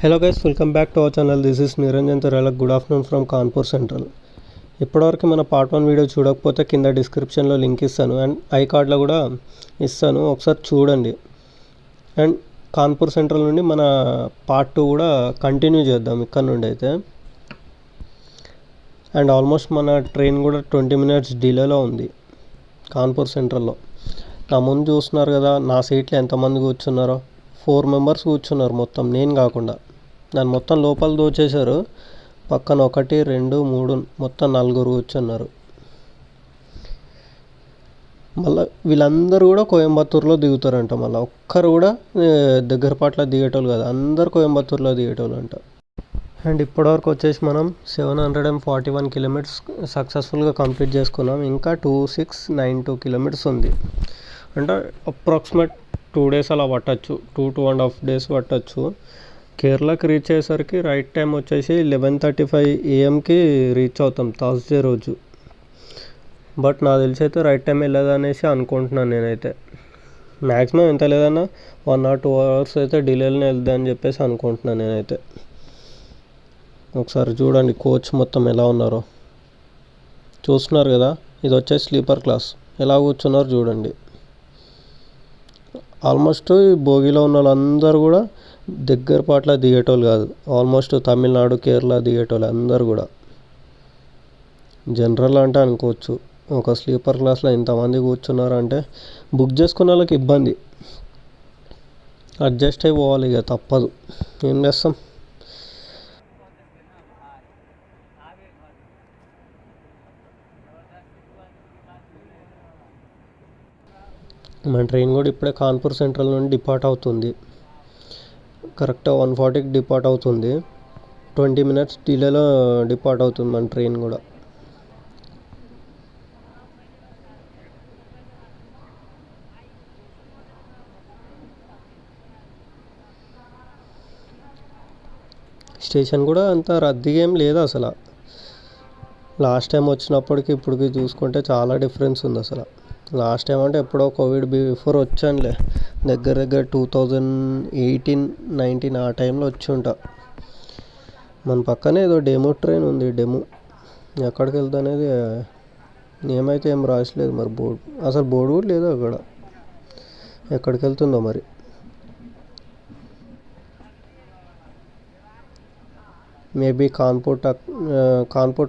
Hello guys, welcome back to our channel. This is Niranjan తెరాల. Good afternoon from Kanpur central. ఇప్పటివరకు మన part 1 video చూడకపోతే కింద డిస్క్రిప్షన్లో లింక్ ఇస్తాను అండ్ ఐ కార్డ్లో కూడా ఇస్తాను, ఒకసారి చూడండి. అండ్ కాన్పూర్ సెంట్రల్ నుండి మన పార్ట్ 2 కూడా కంటిన్యూ చేద్దాం ఇక్కడ నుండి అయితే. అండ్ ఆల్మోస్ట్ మన ట్రైన్ కూడా 20 minutes డిలేలో ఉంది కాన్పూర్ సెంట్రల్లో. నా ముందు చూస్తున్నారు కదా, నా సీట్లో ఎంతమంది కూర్చున్నారో. 4 members కూర్చున్నారు మొత్తం, నేను కాకుండా. దాన్ని మొత్తం లోపల దోచేశారు. పక్కన 1, 2, 3 మొత్తం 4 కూర్చున్నారు. మళ్ళీ వీళ్ళందరూ కూడా కోయంబత్తూరులో దిగుతారంట. మళ్ళీ ఒక్కరు కూడా దగ్గరపాట్ల దిగేటోళ్ళు కదా, అందరు కోయంబత్తూరులో దిగేటోళ్ళు అంట. అండ్ ఇప్పటివరకు వచ్చేసి మనం 741 kilometers సక్సెస్ఫుల్గా కంప్లీట్ చేసుకున్నాం. ఇంకా 2692 kilometers ఉంది. అంటే అప్రాక్సిమేట్ 2 days అలా పట్టచ్చు, 2.5 days పట్టచ్చు. కేరళకి రీచ్ అయ్యేసరికి రైట్ టైం వచ్చేసి 11:35 AM రీచ్ అవుతాం థర్స్డే రోజు. బట్ నాకు తెలిసి అయితే రైట్ టైం వెళ్ళదనేసి అనుకుంటున్నాను నేనైతే. మ్యాక్సిమం ఎంత లేదన్నా 1 or 2 hours అయితే డిలేలోనే వెళ్దామని చెప్పేసి అనుకుంటున్నాను నేనైతే. ఒకసారి చూడండి కోచ్ మొత్తం ఎలా ఉన్నారో చూస్తున్నారు కదా. ఇది వచ్చేసి స్లీపర్ క్లాస్, ఎలా కూర్చున్నారు చూడండి. ఆల్మోస్ట్ ఈ భోగిలో ఉన్న వాళ్ళందరూ కూడా దగ్గరపాట్ల దిగేటోళ్ళు కాదు, ఆల్మోస్ట్ తమిళనాడు, కేరళ దిగేటోళ్ళు అందరు కూడా. జనరల్ అంటే అనుకోవచ్చు, ఒక స్లీపర్ క్లాస్లో ఇంతమంది కూర్చున్నారు అంటే బుక్ చేసుకున్న వాళ్ళకి ఇబ్బంది. అడ్జస్ట్ అయిపోవాలి ఇక, తప్పదు, ఏం చేస్తాం. మన ట్రైన్ కూడా ఇప్పుడే కాన్పూర్ సెంట్రల్ నుండి డిపార్ట్ అవుతుంది. కరెక్ట్గా 1:40కి డిపార్ట్ అవుతుంది. 20 minutes డిలేలో డిపార్ట్ అవుతుంది మన ట్రైన్ కూడా. స్టేషన్ కూడా అంత రద్దీగా ఏం లేదు అసలు. లాస్ట్ టైం వచ్చినప్పటికి ఇప్పటికి చూసుకుంటే చాలా డిఫరెన్స్ ఉంది అసలు. లాస్ట్ టైం అంటే ఎప్పుడో కోవిడ్ బిఫోర్ వచ్చానులే, దగ్గర 2018-19 ఆ టైంలో వచ్చి ఉంటా. మన పక్కనే ఏదో డెమో ట్రైన్ ఉంది. డెమో ఎక్కడికి వెళ్తా అనేది ఏమైతే ఏం రాసలేదు మరి. అసలు బోర్డు కూడా లేదు అక్కడ, ఎక్కడికి వెళ్తుందో మరి. మేబీ కాన్పూర్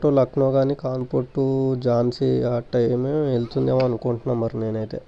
టు లక్నో కానీ కాన్పూర్ టు ఝాన్సీ ఆ టైమే వెళ్తుందేమో అనుకుంటున్నాం మరి నేనైతే.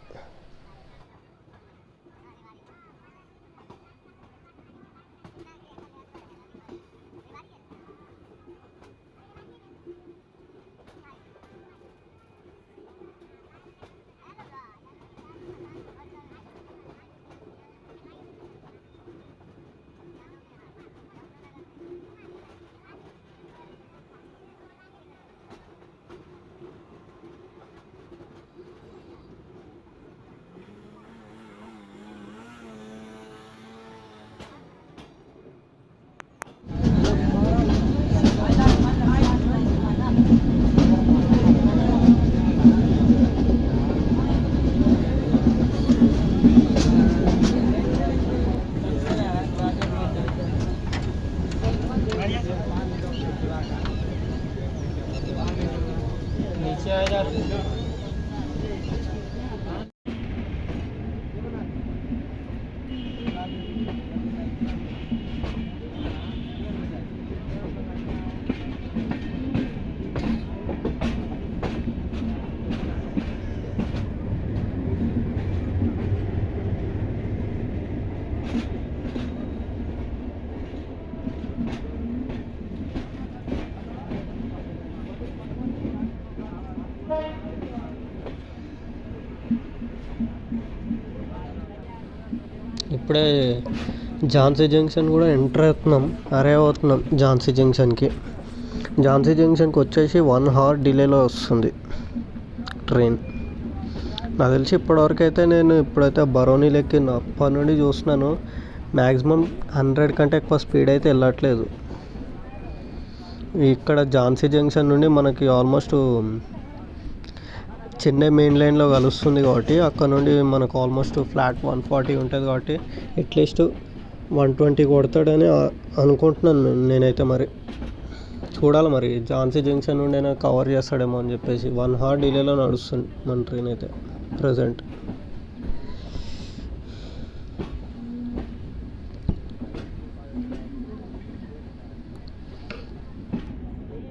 ఇప్పుడే ఝాన్సీ జంక్షన్ కూడా ఎంటర్ అవుతున్నాం ఝాన్సీ జంక్షన్కి. ఝాన్సీ జంక్షన్కి వచ్చేసి 1 hour డిలేలో వస్తుంది ట్రైన్. నాకు తెలిసి ఇప్పటివరకు అయితే నేను ఇప్పుడైతే బరౌనీలో ఎక్కిన అప్పటి నుండి చూస్తున్నాను, మ్యాక్సిమం 100 కంటే ఎక్కువ స్పీడ్ అయితే వెళ్ళట్లేదు. ఇక్కడ ఝాన్సీ జంక్షన్ నుండి మనకి ఆల్మోస్ట్ చెన్నై మెయిన్ లైన్లో కలుస్తుంది కాబట్టి అక్కడ నుండి మనకు ఆల్మోస్ట్ ఫ్లాట్ 140 ఉంటుంది కాబట్టి అట్లీస్ట్ 120 కొడతాడని అనుకుంటున్నాను నేనైతే. మరి చూడాలి, మరి ఝాన్సీ జంక్షన్ నుండి అయినా కవర్ చేస్తాడేమో అని చెప్పేసి. 1 hour డిలేలో నడుస్తుంది మన ట్రైన్ అయితే ప్రజెంట్.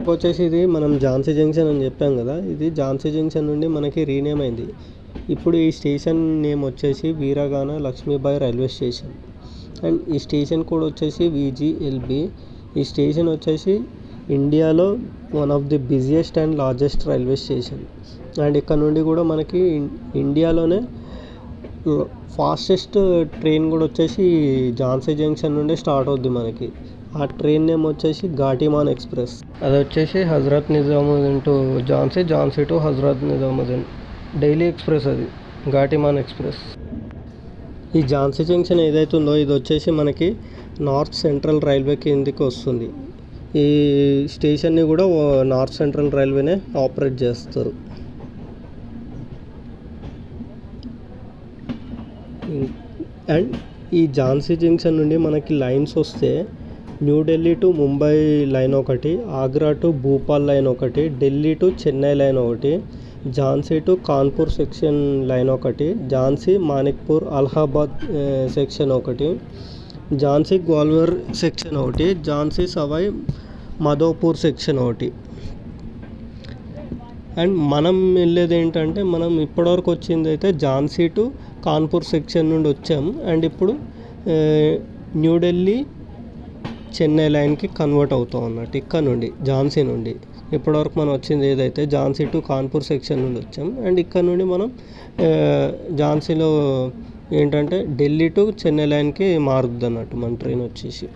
వచ్చేసి ఇది మనం ఝాన్సీ జంక్షన్ అని చెప్పాం కదా, ఇది ఝాన్సీ జంక్షన్ నుండి మనకి రీనేమ్ అయింది. ఇప్పుడు ఈ స్టేషన్ నేమ్ వచ్చేసి వీరగాన లక్ష్మీబాయి రైల్వే స్టేషన్. అండ్ ఈ స్టేషన్ కోడ్ వచ్చేసి VGLB. ఈ స్టేషన్ వచ్చేసి ఇండియాలో one of the busiest and largest railway station. And ఇక్కడ నుండి కూడా మనకి ఇండియాలోనే ఫాస్టెస్ట్ ట్రైన్ కూడా వచ్చేసి ఝాన్సీ జంక్షన్ నుండి స్టార్ట్ అవుద్ది మనకి. ఆ ట్రైన్ నేమ్ వచ్చేసి ఘాటీమాన్ ఎక్స్ప్రెస్. అది వచ్చేసి Hazrat Nizamuddin to Jhansi, Jhansi to Hazrat Nizamuddin daily express అది ఘాటీమాన్ ఎక్స్ప్రెస్. ఈ ఝాన్సీ జంక్షన్ ఏదైతే ఉందో ఇది వచ్చేసి మనకి నార్త్ సెంట్రల్ రైల్వే కిందికి వస్తుంది. ఈ స్టేషన్ని కూడా నార్త్ సెంట్రల్ రైల్వేనే ఆపరేట్ చేస్తారు. అండ్ ఈ ఝాన్సీ జంక్షన్ నుండి మనకి లైన్స్ వస్తే న్యూఢిల్లీ టు ముంబై లైన్ ఒకటి, ఆగ్రా టు భూపాల్ లైన్ ఒకటి, ఢిల్లీ టు చెన్నై లైన్ ఒకటి, Jhansi to Kanpur section line ఒకటి, ఝాన్సీ మాణిక్పూర్ అలహాబాద్ సెక్షన్ ఒకటి, ఝాన్సీ గ్వాలియర్ సెక్షన్ ఒకటి, ఝాన్సీ సవాయ్ మాధోపూర్ సెక్షన్ ఒకటి. అండ్ మనం వెళ్ళేది ఏంటంటే, మనం ఇప్పటివరకు వచ్చింది అయితే ఝాన్సీ టు కాన్పూర్ సెక్షన్ నుండి వచ్చాము. అండ్ ఇప్పుడు న్యూఢిల్లీ చెన్నై లైన్కి కన్వర్ట్ అవుతాం అన్నట్టు. ఇక్కడ నుండి ఝాన్సీ నుండి ఇప్పటివరకు మనం వచ్చింది ఏదైతే ఝాన్సీ టు కాన్పూర్ సెక్షన్ నుండి వచ్చాం. అండ్ ఇక్కడ నుండి మనం ఝాన్సీలో ఏంటంటే ఢిల్లీ టు చెన్నై లైన్కి మారుద్ది అన్నట్టు మన ట్రైన్ వచ్చేసి.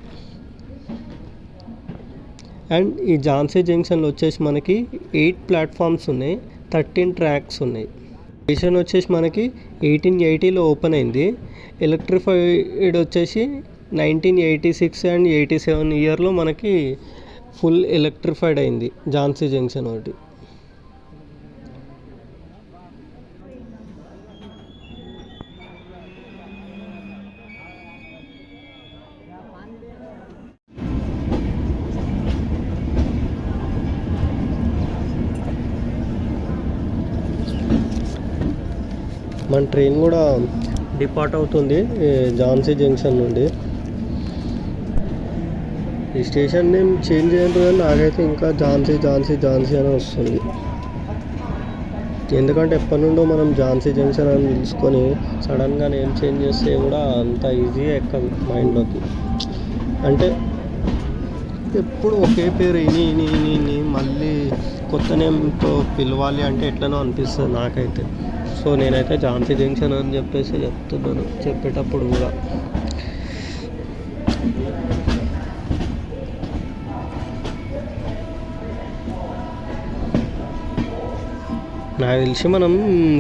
అండ్ ఈ ఝాన్సీ జంక్షన్లో వచ్చేసి మనకి 8 ప్లాట్ఫామ్స్ ఉన్నాయి, 13 ట్రాక్స్ ఉన్నాయి. స్టేషన్ వచ్చేసి మనకి 1880లో ఓపెన్ అయింది. ఎలక్ట్రిఫైడ్ వచ్చేసి 1986 అండ్ 87 ఇయర్లో మనకి ఫుల్ ఎలక్ట్రిఫైడ్ అయింది ఝాన్సీ జంక్షన్ ఒకటి. మన ట్రైన్ కూడా డిపార్ట్ అవుతుంది ఝాన్సీ జంక్షన్ నుండి. ఈ స్టేషన్ నేమ్ చేంజ్ అయ్యింది కానీ నాకైతే ఇంకా ఝాన్సీ ఝాన్సీ ఝాన్సీ అని వస్తుంది. ఎందుకంటే ఎప్పటి నుండో మనం ఝాన్సీ జంక్షన్ అని తెలుసుకొని సడన్గా నేమ్ చేంజ్ చేస్తే కూడా అంత ఈజీగా ఎక్కదు మైండ్లోకి. అంటే ఎప్పుడు ఒకే పేరు ఇని మళ్ళీ కొత్త నేమ్తో పిలవాలి అంటే ఎట్లనో అనిపిస్తుంది నాకైతే. సో నేనైతే ఝాన్సీ జంక్షన్ అని చెప్పేసి చెప్తున్నాను చెప్పేటప్పుడు కూడా. నాకు తెలిసి మనం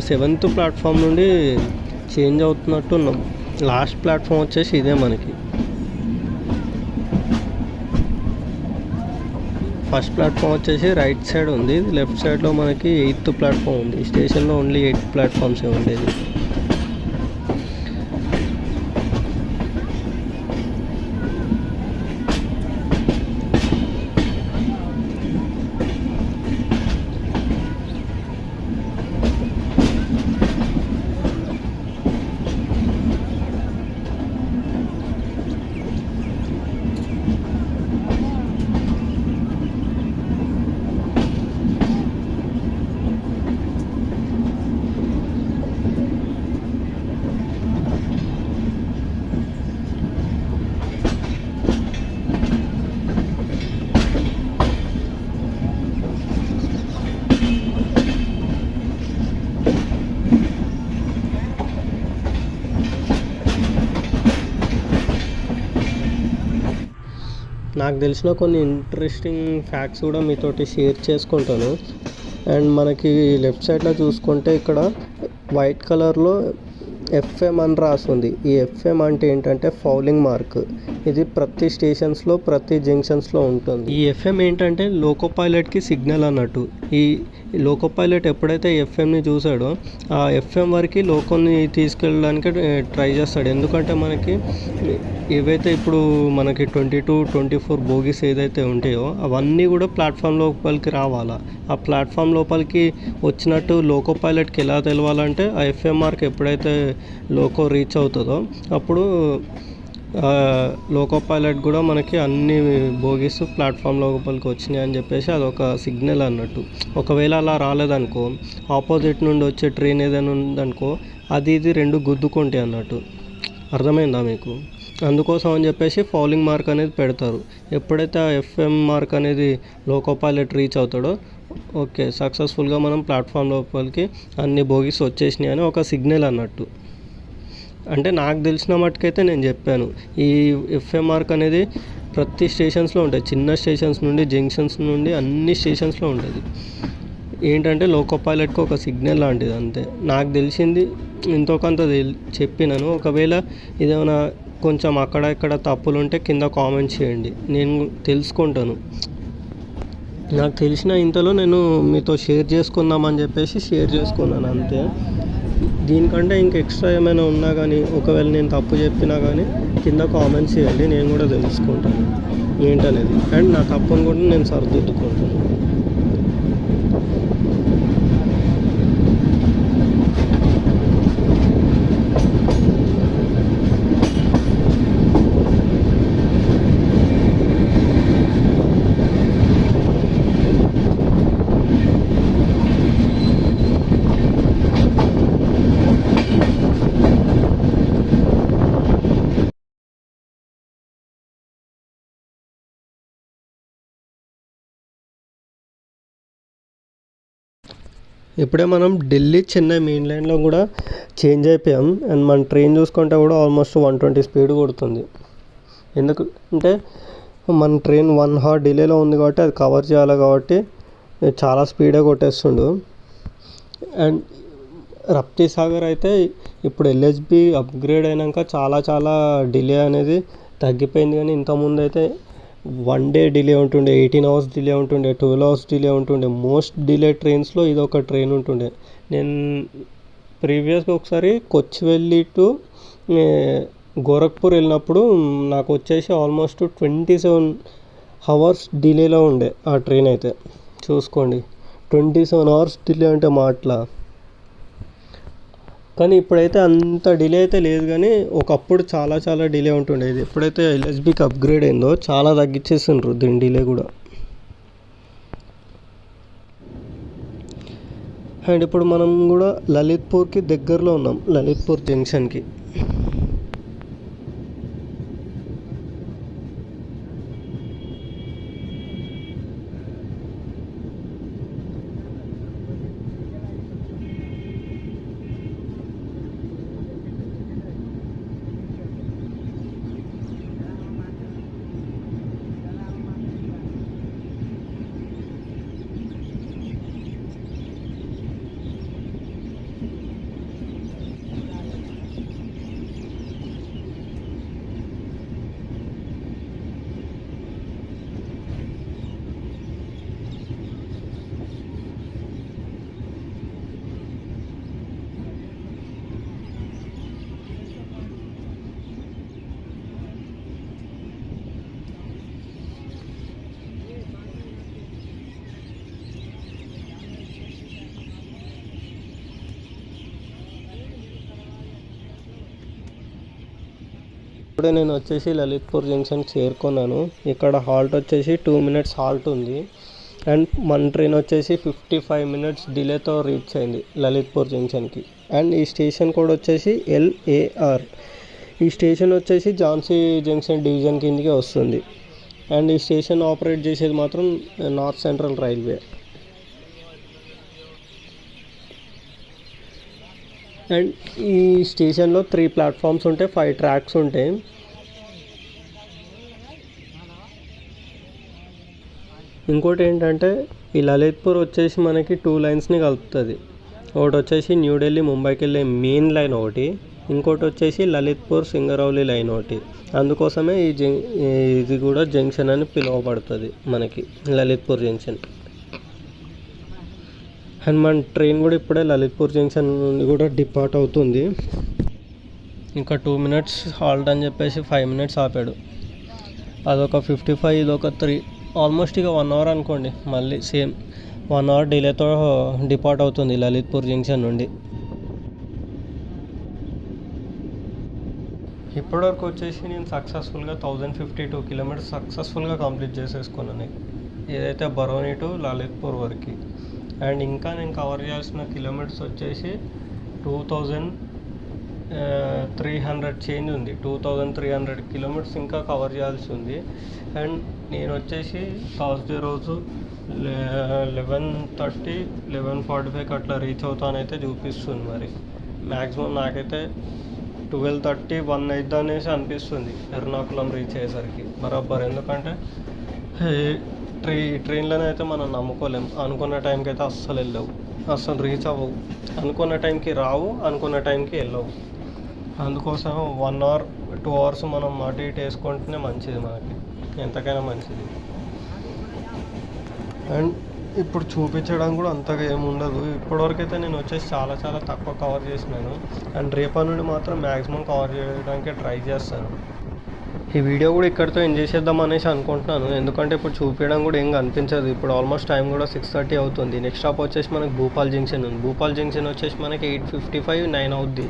7th ప్లాట్ఫామ్ నుండి చేంజ్ అవుతున్నట్టు ఉన్నాం. లాస్ట్ ప్లాట్ఫామ్ వచ్చేసి ఇదే మనకి. ఫస్ట్ ప్లాట్ఫామ్ వచ్చేసి రైట్ సైడ్ ఉంది, లెఫ్ట్ సైడ్లో మనకి 8th ప్లాట్ఫామ్ ఉంది. స్టేషన్లో ఓన్లీ 8 ప్లాట్ఫామ్సే ఉండేది. నాకు తెలిసిన కొన్ని ఇంట్రెస్టింగ్ ఫ్యాక్ట్స్ కూడా మీతోటి షేర్ చేసుకుంటాను. అండ్ మనకి లెఫ్ట్ సైడ్లో చూసుకుంటే ఇక్కడ వైట్ కలర్లో ఎఫ్ఎం అని రాస్తుంది. ఈ ఎఫ్ఎం అంటే ఏంటంటే ఫౌలింగ్ మార్క్. ఇది ప్రతి స్టేషన్స్లో ప్రతి జంక్షన్స్లో ఉంటుంది. ఈ ఎఫ్ఎం ఏంటంటే లోకో పైలట్కి సిగ్నల్ అన్నట్టు. ఈ లోకో పైలట్ ఎప్పుడైతే ఎఫ్ఎంని చూసాడో ఆ ఎఫ్ఎం వరకు లోకోని తీసుకెళ్ళడానికి ట్రై చేస్తాడు. ఎందుకంటే మనకి ఏవైతే ఇప్పుడు మనకి 22, 24 బోగీస్ ఏదైతే ఉంటాయో అవన్నీ కూడా ప్లాట్ఫామ్ లోపలికి రావాలా. ఆ ప్లాట్ఫామ్ లోపలికి వచ్చినట్టు లోకో పైలట్కి ఎలా తెలవాలంటే ఆ ఎఫ్ఎంఆర్కి ఎప్పుడైతే లోకో రీచ్ అవుతుందో అప్పుడు లోకో పైలట్ కూడా మనకి అన్ని బోగీస్ ప్లాట్ఫామ్ లోపలికి వచ్చినాయి అని చెప్పేసి అదొక సిగ్నల్ అన్నట్టు. ఒకవేళ అలా రాలేదనుకో, ఆపోజిట్ నుండి వచ్చే ట్రైన్ ఏదైనా ఉందనుకో అది ఇది రెండు గుద్దుకుంటాయి అన్నట్టు. అర్థమైందా మీకు? అందుకోసం అని చెప్పేసి ఫౌలింగ్ మార్క్ అనేది పెడతారు. ఎప్పుడైతే ఆ ఎఫ్ఎం మార్క్ అనేది లోకో పైలట్ రీచ్ అవుతాడో ఓకే సక్సెస్ఫుల్గా మనం ప్లాట్ఫామ్ లోపలికి అన్ని బోగీస్ వచ్చేసినాయి అని ఒక సిగ్నల్ అన్నట్టు. అంటే నాకు తెలిసిన మట్టుకైతే నేను చెప్పాను. ఈ ఎఫ్ఎం మార్క్ అనేది ప్రతి స్టేషన్స్లో ఉంటుంది. చిన్న స్టేషన్స్ నుండి జంక్షన్స్ నుండి అన్ని స్టేషన్స్లో ఉంటుంది. ఏంటంటే లోకో పైలట్కి ఒక సిగ్నల్ లాంటిది అంతే. నాకు తెలిసింది ఎంతో కొంత చెప్పినాను. ఒకవేళ ఇదేమైనా కొంచెం అక్కడ ఇక్కడ తప్పులు ఉంటే కింద కామెంట్ చేయండి, నేను తెలుసుకుంటాను. నాకు తెలిసిన ఇంతలో నేను మీతో షేర్ చేసుకుందామని చెప్పేసి షేర్ చేసుకున్నాను అంతే. దీనికంటే ఇంక ఎక్స్ట్రా ఏమైనా ఉన్నా కానీ ఒకవేళ నేను తప్పు చెప్పినా కానీ కింద కామెంట్స్ చేయండి, నేను కూడా తెలుసుకుంటాను ఏంటనేది. అండ్ నా తప్పును కూడా నేను సరిదిద్దుకుంటాను. ఇప్పుడే మనం ఢిల్లీ చెన్నై మెయిన్ లైన్లో కూడా చేంజ్ అయిపోయాం. అండ్ మన ట్రైన్ చూసుకుంటే కూడా ఆల్మోస్ట్ 120 స్పీడ్ కొడుతుంది. ఎందుకంటే మన ట్రైన్ 1 hour డిలేలో ఉంది కాబట్టి అది కవర్ చేయాలి కాబట్టి చాలా స్పీడే కొట్టేస్తుండు. అండ్ రప్తి సాగర్ అయితే ఇప్పుడు ఎల్హెచ్బి అప్గ్రేడ్ అయినాక చాలా డిలే అనేది తగ్గిపోయింది. కానీ ఇంతకుముందు అయితే 1 day డిలే ఉంటుండే, 18 hours డిలే ఉంటుండే, 12 hours డిలే ఉంటుండే. మోస్ట్ డిలే ట్రైన్స్లో ఇది ఒక ట్రైన్ ఉంటుండే. నేను ప్రీవియస్గా ఒకసారి కొచ్చివెల్లి టు గోరఖ్పూర్ వెళ్ళినప్పుడు నాకు వచ్చేసి ఆల్మోస్ట్ 27 hours డిలేలో ఉండే ఆ ట్రైన్ అయితే. చూసుకోండి 27 hours డిలే అంటే మాటలా. కానీ ఇప్పుడైతే అంత డిలే అయితే లేదు, కానీ ఒకప్పుడు చాలా డిలే ఉంటుండేది. ఎప్పుడైతే ఎల్హెచ్బికి అప్గ్రేడ్ అయిందో చాలా తగ్గించేసిండ్రు దీని డిలే కూడా. అండ్ ఇప్పుడు మనం కూడా లలిత్పూర్కి దగ్గరలో ఉన్నాం, లలిత్పూర్ జంక్షన్కి. ఇప్పుడే నేను వచ్చేసి లలిత్పూర్ జంక్షన్కి చేరుకున్నాను. ఇక్కడ హాల్ట్ వచ్చేసి 2 minutes హాల్ట్ ఉంది. అండ్ మన ట్రైన్ వచ్చేసి 55 minutes డిలేతో రీచ్ అయింది లలిత్పూర్ జంక్షన్కి. అండ్ ఈ స్టేషన్ కోడ్ వచ్చేసి LAR. ఈ స్టేషన్ వచ్చేసి ఝాన్సీ జంక్షన్ డివిజన్ కిందకే వస్తుంది. అండ్ ఈ స్టేషన్ ఆపరేట్ చేసేది మాత్రం నార్త్ సెంట్రల్ రైల్వే. అండ్ ఈ స్టేషన్లో 3 platforms ఉంటాయి, 5 tracks ఉంటాయి. ఇంకోటి ఏంటంటే ఈ లలిత్పూర్ వచ్చేసి మనకి 2 lines కలుపుతుంది. ఒకటి వచ్చేసి న్యూఢిల్లీ ముంబైకి వెళ్ళే మెయిన్ లైన్ ఒకటి, ఇంకోటి వచ్చేసి లలిత్పూర్ సింగరౌలి లైన్ ఒకటి, అందుకోసమే ఇది కూడా జంక్షన్ అని పిలువబడుతుంది మనకి, లలిత్పూర్ జంక్షన్. అండ్ మన ట్రైన్ కూడా ఇప్పుడే లలిత్పూర్ జంక్షన్ నుండి కూడా డిపార్ట్ అవుతుంది. ఇంకా 2 minutes హాల్ట్ అని చెప్పేసి 5 minutes ఆపాడు. అదొక 55, ఇదొక 3, ఆల్మోస్ట్ ఇక 1 hour అనుకోండి. మళ్ళీ సేమ్ 1 hour డిలేతో డిపార్ట్ అవుతుంది లలిత్పూర్ జంక్షన్ నుండి. ఇప్పటివరకు వచ్చేసి నేను సక్సెస్ఫుల్గా 1052 kilometers సక్సెస్ఫుల్గా కంప్లీట్ చేసేసుకున్నాను, ఏదైతే బరౌని టు లలిత్పూర్ వరకు. అండ్ ఇంకా నేను కవర్ చేయాల్సిన కిలోమీటర్స్ వచ్చేసి 2300 చేంజ్ ఉంది. 2300 kilometers ఇంకా కవర్ చేయాల్సి ఉంది. అండ్ నేను వచ్చేసి థర్స్డే రోజు 11:30, 11:45 అట్లా రీచ్ అవుతానైతే చూపిస్తుంది. మరి మ్యాక్సిమం నాకైతే 12:30, 1 అవుతుంది అనేసి అనిపిస్తుంది ఎర్నాకుళం రీచ్ అయ్యేసరికి బరాబర్. ఎందుకంటే ట్రైన్లోనే అయితే మనం నమ్ముకోలేం, అనుకున్న టైంకి అయితే అస్సలు వెళ్ళవు, అస్సలు రీచ్ అవ్వవు, అనుకున్న టైంకి రావు, అనుకున్న టైంకి వెళ్ళవు. అందుకోసం 1 hour 2 hours మనం అటు ఇటు వేసుకుంటేనే మంచిది, మనకి ఎంతకైనా మంచిది. అండ్ ఇప్పుడు చూపించడం కూడా అంతగా ఏముండదు. ఇప్పటివరకు అయితే నేను వచ్చేసి చాలా చాలా తక్కువ కవర్ చేసినాను. అండ్ రేపటి నుండి మాత్రం మ్యాక్సిమం కవర్ చేయడానికి ట్రై చేస్తాను. ఈ వీడియో కూడా ఇక్కడితో ఎండ్ చేసేద్దాం అనేసి అనుకుంటున్నాను, ఎందుకంటే ఇప్పుడు చూపించడం కూడా ఏం కనిపించదు. ఇప్పుడు ఆల్మోస్ట్ టైం కూడా 6:30 అవుతుంది. నెక్స్ట్ స్టాప్ వచ్చేసి మనకి భూపాల్ జంక్షన్ ఉంది. భూపాల్ జంక్షన్ వచ్చేసి మనకి 8:55, 9 అవుద్ది.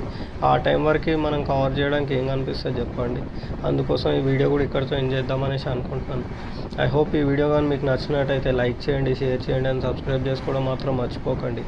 ఆ టైం వరకు మనం కవర్ చేయడానికి ఏం కనిపిస్తుంది చెప్పండి. అందుకోసం ఈ వీడియో కూడా ఇక్కడితో ఎండ్ చేద్దాం అనేసి అనుకుంటున్నాను. ఐ హోప్ ఈ వీడియో కానీ మీకు నచ్చినట్టయితే లైక్ చేయండి, షేర్ చేయండి, అండ్ సబ్స్క్రైబ్ చేసుకోవడం మాత్రం మర్చిపోకండి.